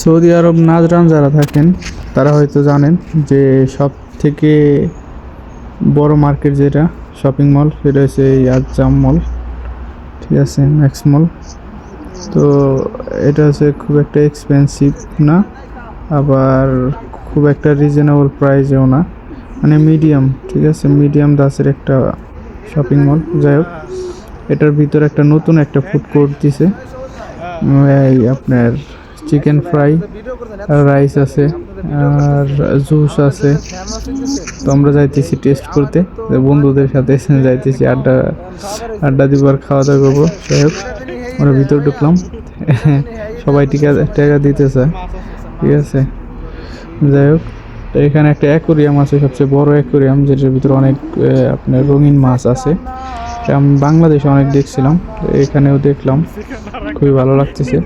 Saudi আরব Najran যারা থাকেন তারা হয়তো জানেন যে সব থেকে বড় মার্কেট যেটা শপিং মল সেটা হচ্ছে এই আজজাম মল, ঠিক আছে, ম্যাক্স মল। তো এটা হচ্ছে খুব একটা এক্সপেন্সিভ না, আবার খুব একটা রিজনেবল প্রাইসেও না, মানে মিডিয়াম, ঠিক আছে, মিডিয়াম দাসের একটা শপিং মল। যাই হোক, এটার ভিতরে একটা নতুন একটা ফুড কোর্ট দিছে। এই আপনার চিকেন ফ্রাই আর রাইস আছে আর জুস আছে। তো আমরা যাইতেছি টেস্ট করতে, বন্ধুদের সাথে যাইতেছি আড্ডা আড্ডা দিবার, খাওয়া দাওয়া করবো। যাই হোক, আমরা ভিতর ঢুকলাম। সবাই টিকা টাকা দিতেছে, ঠিক আছে। যাই হোক, তো এখানে একটা অ্যাকোরিয়াম আছে, সবচেয়ে বড় অ্যাকোরিয়াম, যেটার ভিতরে অনেক আপনার রঙিন মাছ আছে। আমি বাংলাদেশে অনেক দেখছিলাম, তো এখানেও দেখলাম, খুবই ভালো লাগতেছে।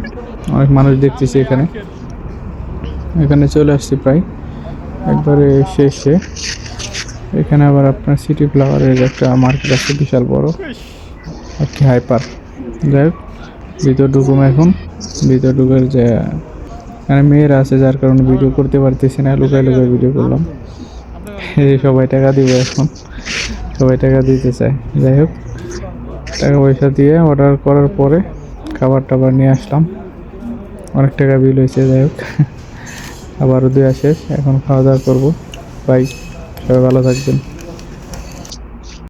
অনেক মানুষ দেখতেছি এখানে। এখানে চলে আসছি প্রায় একবারে শেষে। এখানে আবার আপনার সিটি ফ্লাওয়ারের একটা মার্কেট আছে, বিশাল বড় আর কি, হাইপার। যাই হোক, ভিতর ঢুকুম এখন। ভিতর ঢুকার যে এখানে মেয়েরা আছে, যার কারণে ভিডিও করতে পারতেছি না, লুকায় লুকায় ভিডিও করলাম। সবাই টাকা দিব এখন, সবাই টাকা দিতে চায়। যাই হোক, টাকা পয়সা দিয়ে অর্ডার করার পরে খাবার টাবার নিয়ে আসলাম। অনেক টাকা বিল হয়েছে। যাই হোক, আবারও দেওয়া শেষ, এখন খাওয়া দাওয়া করবো। বাই, সবাই ভালো থাকবেন।